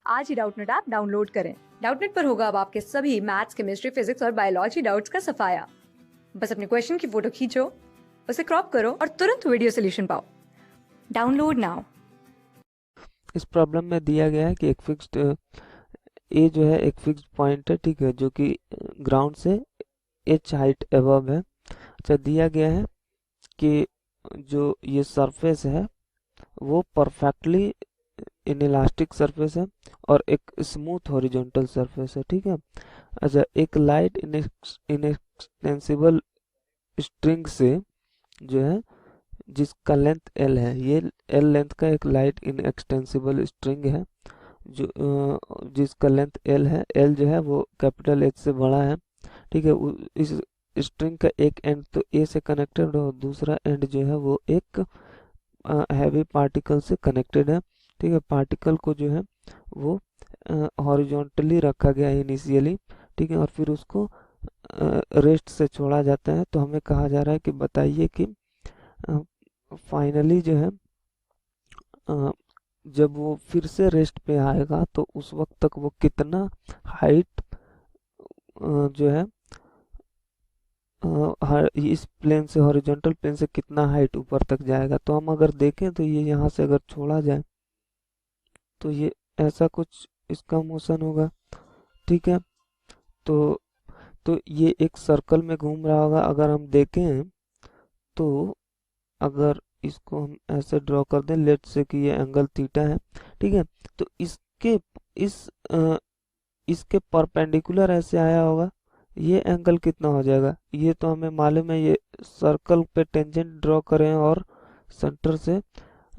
आज ही Doubtnut app download करें। Doubtnut पर होगा अब आपके सभी मैथ्स, केमिस्ट्री, फिजिक्स और बायोलॉजी डाउट्स का सफाया। बस अपने क्वेश्चन की फोटो खींचो, उसे क्रॉप करो और तुरंत वीडियो सोल्यूशन पाओ। Download now. इस प्रॉब्लम में दिया गया है कि एक फिक्स्ड ए जो है एक फिक्स्ड पॉइंट है, ठीक है, जो कि ग्राउंड से एच हाइट अबव है। अच्छा, दिया गया है कि जो ये सरफेस है वो परफेक्टली इनइलास्टिक सरफेस है और एक स्मूथ हॉरिजॉन्टल सरफेस है, ठीक है। अच्छा, एक लाइट इनएक्सटेंसिबल स्ट्रिंग से जो है जिसका लेंथ एल है, ये एल लेंथ का एक लाइट इनएक्सटेंसिबल स्ट्रिंग है जो जिसका लेंथ एल है। एल जो है वो कैपिटल एच से बड़ा है, ठीक है। इस स्ट्रिंग का एक एंड तो ए से कनेक्टेड और दूसरा एंड जो है वो एक हैवी पार्टिकल से कनेक्टेड है, ठीक है। पार्टिकल को जो है वो हॉरिजॉन्टली रखा गया है इनिशियली, ठीक है, और फिर उसको रेस्ट से छोड़ा जाता है। तो हमें कहा जा रहा है कि बताइए कि फाइनली जो है जब वो फिर से रेस्ट पे आएगा तो उस वक्त तक वो कितना हाइट जो है इस प्लेन से हॉरिजॉन्टल प्लेन से कितना हाइट ऊपर तक जाएगा। तो हम अगर देखें तो ये यहाँ से अगर छोड़ा जाए तो ये ऐसा कुछ इसका मोशन होगा, ठीक है। तो तो ये एक सर्कल में घूम रहा होगा। अगर हम देखें तो अगर इसको हम ऐसे ड्रॉ कर दें, लेट से कि ये एंगल थीटा है, ठीक है। तो इस इसके परपेंडिकुलर ऐसे आया होगा, ये एंगल कितना हो जाएगा ये तो हमें मालूम है। ये सर्कल पे टेंजेंट ड्रॉ करें और सेंटर से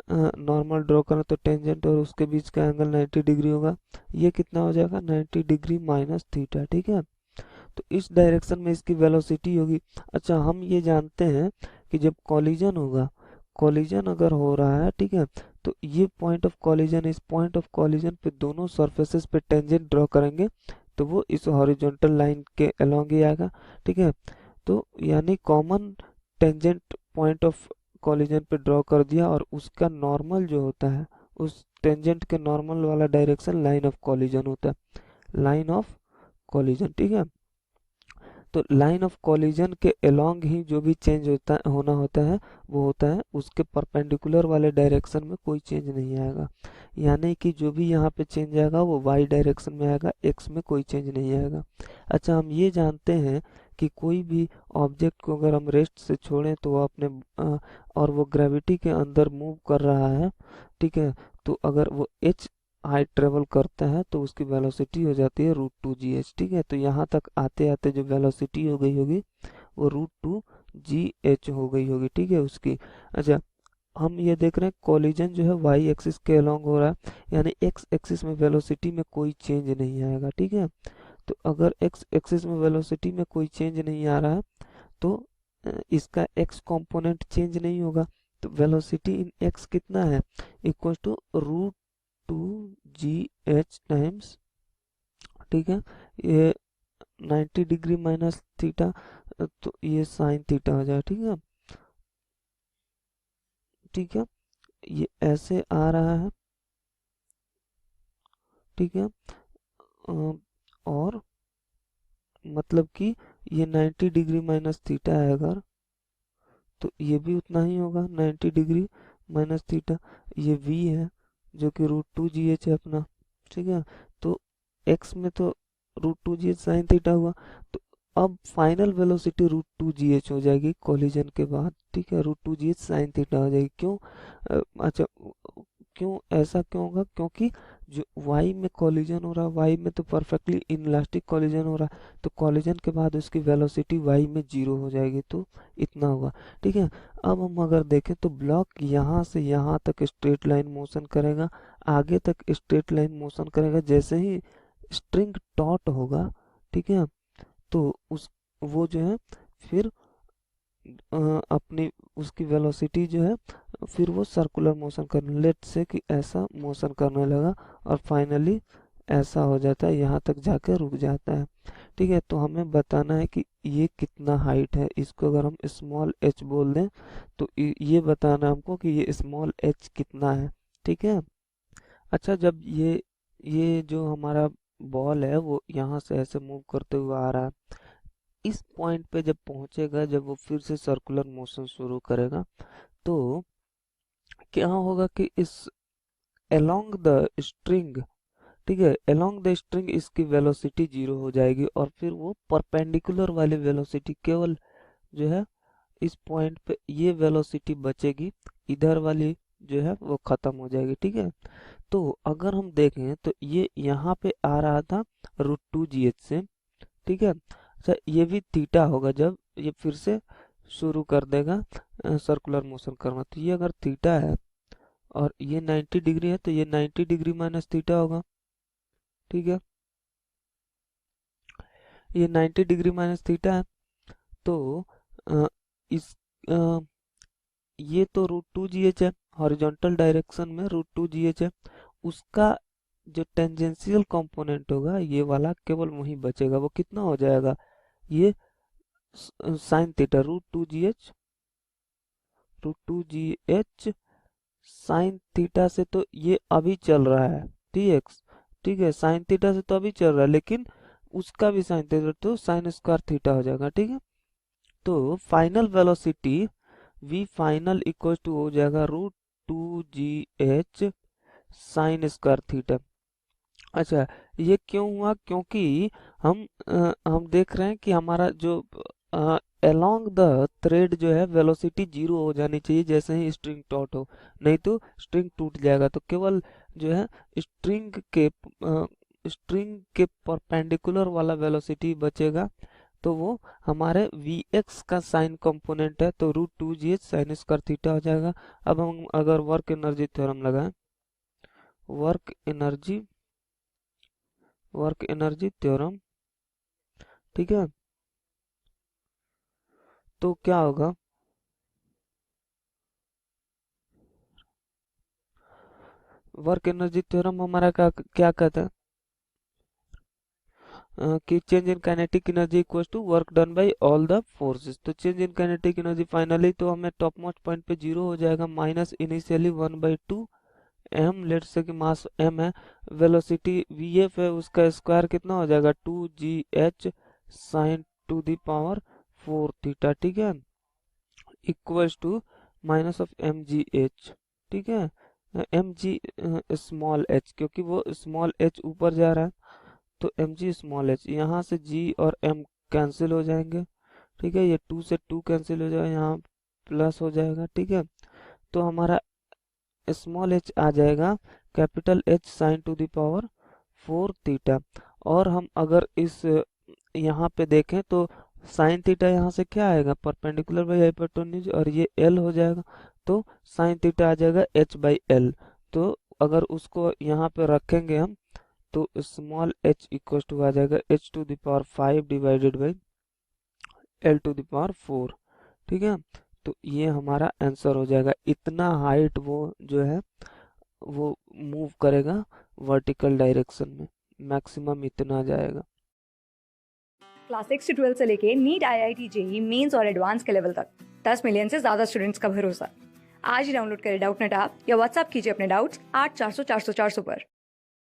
नॉर्मल ड्रॉ करें तो टेंजेंट और उसके बीच का एंगल 90 डिग्री होगा। ये कितना हो जाएगा 90 डिग्री माइनस थीटा, ठीक है। तो इस डायरेक्शन में इसकी वेलोसिटी होगी। अच्छा, हम ये जानते हैं कि जब कॉलिजन होगा, कॉलिजन अगर हो रहा है, ठीक है, तो ये पॉइंट ऑफ कॉलिजन, इस पॉइंट ऑफ कॉलिजन पे दोनों सरफेसेस पे टेंजेंट ड्रॉ करेंगे तो वो इस हॉरिजॉन्टल लाइन के अलोंग ही आएगा, ठीक है। तो यानी common tangent point of collision पे ड्रॉ कर दिया और उसका नॉर्मल जो होता है उस टेंजेंट के नॉर्मल वाला डायरेक्शन लाइन ऑफ कॉलिजन होता है, लाइन ऑफ कॉलिजन, ठीक है। तो लाइन ऑफ कॉलिजन के अलोंग ही जो भी चेंज होना होता है वो होता है उसके परपेंडिकुलर वाले डायरेक्शन में कोई चेंज नहीं आएगा। यानी कि जो भी यहाँ पे चेंज आएगा वो वाई डायरेक्शन में आएगा, एक्स में कोई चेंज नहीं आएगा। अच्छा, हम ये जानते हैं कि कोई भी ऑब्जेक्ट को अगर हम रेस्ट से छोड़ें तो वो अपने और वो ग्रेविटी के अंदर मूव कर रहा है, ठीक है। तो अगर वो एच हाइट ट्रेवल करता है तो उसकी वेलोसिटी हो जाती है √2gh, ठीक है। तो यहाँ तक आते आते जो वेलोसिटी हो गई होगी वो √2gh हो गई होगी, ठीक है उसकी। अच्छा, हम ये देख रहे हैं कॉलिजन जो है वाई एक्सिस के अलोंग हो रहा है, यानी एक्स एक्सिस में वेलोसिटी में कोई चेंज नहीं आएगा, ठीक है। तो अगर एक्स एक्सिस में वेलोसिटी में कोई चेंज नहीं आ रहा है तो इसका एक्स कंपोनेंट चेंज नहीं होगा। तो वेलोसिटी इन एक्स कितना है, इक्वल टू √2gh टाइम्स, ठीक है। ये 90 डिग्री माइनस थीटा, तो ये साइन थीटा हो जाएगा, ठीक है। ठीक है, ये ऐसे आ रहा है, ठीक है। और मतलब कि ये 90 डिग्री माइनस थीटा है अगर, तो ये भी उतना ही होगा 90 डिग्री माइनस थीटा। ये v है जो कि √2gh है अपना, ठीक है। तो x में तो √2gh साइन थीटा हुआ। तो अब फाइनल वेलोसिटी √2gh हो जाएगी कॉलिजन के बाद, ठीक है। √2gh साइन थीटा हो जाएगी। क्यों? अच्छा, क्यों ऐसा क्यों होगा? क्योंकि जो y में कॉलिजन हो रहा है, y में तो परफेक्टली इनलास्टिक कॉलिजन हो रहा है, तो कॉलिजन के बाद उसकी वेलोसिटी y में 0 हो जाएगी, तो इतना हुआ, ठीक है। अब हम अगर देखें तो ब्लॉक यहाँ से यहाँ तक स्ट्रेट लाइन मोशन करेगा, आगे तक स्ट्रेट लाइन मोशन करेगा। जैसे ही स्ट्रिंग टॉट होगा, ठीक है, तो उस वो जो है फिर अपनी उसकी वेलोसिटी जो है फिर वो सर्कुलर मोशन करने, लेट से कि ऐसा मोशन करने लगा और फाइनली ऐसा हो जाता है, यहाँ तक जाकर रुक जाता है, ठीक है। तो हमें बताना है कि ये कितना हाइट है। इसको अगर हम स्मॉल h बोल दें तो ये बताना हमको कि ये स्मॉल h कितना है, ठीक है। अच्छा, जब ये ये जो हमारा बॉल है वो यहाँ से ऐसे मूव करते हुए आ रहा है। इस पॉइंट पे जब पहुंचेगा, जब वो फिर से सर्कुलर मोशन शुरू करेगा, तो क्या होगा कि इस अलोंग द स्ट्रिंग, ठीक है, अलोंग द स्ट्रिंग इसकी वेलोसिटी जीरो हो जाएगी और फिर वो परपेंडिकुलर वाली वेलोसिटी केवल जो है इस पॉइंट पे ये वेलोसिटी बचेगी, इधर वाली जो है वो खत्म हो जाएगी। ठीक है, तो अगर हम देखें तो ये यहाँ पे आ रहा था √2gh से। ठीक है, अच्छा ये भी थीटा होगा जब ये फिर से शुरू कर देगा सर्कुलर मोशन करना। तो ये अगर थीटा है और ये 90 डिग्री है, तो ये 90 डिग्री माइनस थीटा होगा। ठीक है, ये 90 डिग्री माइनस थीटा है। तो अ, इस अ, ये तो √2gh है, हॉरिजॉन्टल डायरेक्शन में √2gh है। उसका जो टेंजेंशियल कंपोनेंट होगा ये वाला केवल वहीं बचेगा। वो कितना हो जाएगा, ये sine theta √2gh sine theta से तो ये अभी चल रहा है dx। ठीक है, साइन थीटा से तो अभी चल रहा है, लेकिन उसका भी साइन थीटा तो साइन स्क्वायर थीटा हो जाएगा। ठीक है, तो final velocity v final equal to हो जाएगा √2gh साइन स्क्वायर थीटा। अच्छा, ये क्यों हुआ, क्योंकि हम देख रहे हैं कि हमारा जो अलोंग द थ्रेड जो है वेलोसिटी जीरो हो जानी चाहिए जैसे ही स्ट्रिंग टॉट हो, नहीं तो स्ट्रिंग टूट जाएगा। तो केवल जो है स्ट्रिंग के परपेंडिकुलर वाला वेलोसिटी बचेगा, तो वो हमारे Vx का साइन कंपोनेंट है, तो √2gh साइन स्क्वायर थीटा हो जाएगा। अब हम अगर वर्क एनर्जी थ्योरम लगाएं, work energy work energy theorem, ठीक है, तो क्या होगा, वर्क एनर्जी थ्योरम हमारा क्या क्या कहता है कि change in kinetic energy equals to work done by all the forces. तो change in kinetic energy finally तो हमें टॉप मोस्ट पॉइंट पे जीरो हो जाएगा, minus initially 1/2 M, let say कि मास एम है, वेलोसिटी vf है, उसका स्क्वायर कितना हो जाएगा 2gh sine to the power 4 theta. ठीक है, equals to minus of mgh। ठीक है, mg स्मॉल h, क्योंकि वो स्मॉल h ऊपर जा रहा है, तो mg स्मॉल h, यहाँ से g और m कैंसिल हो जाएंगे। ठीक है, ये 2 से 2 कैंसिल हो जाएगा, यहाँ प्लस हो जाएगा। ठीक है, तो हमारा स्मॉल h आ जाएगा capital H sign to the power 4 theta. और हम अगर इस यहाँ पे देखें तो साइन थीटा यहाँ से क्या आएगा, परपेंडिकुलर बाई हाइपोटेन्यूज, और ये L हो जाएगा, तो साइन थीटा आ जाएगा H/L। तो अगर उसको यहाँ पे रखेंगे हम, तो स्मॉल h इक्वल टू आ जाएगा h⁵ डिवाइडेड बाई L⁴। ठीक है, तो ये हमारा आंसर हो जाएगा। इतना हाइट वो जो है वो मूव करेगा वर्टिकल डायरेक्शन में, मैक्सिमम इतना जाएगा। क्लास 6 से 12 से लेके नीट, IIT, जेई मेंस और एडवांस के लेवल तक 10 मिलियन से ज्यादा स्टूडेंट्स का भरोसा। आज ही डाउनलोड करें डाउटनेट ऐप या व्हाट्सएप कीजिए अपने डाउट्स 8400 400 400 पर।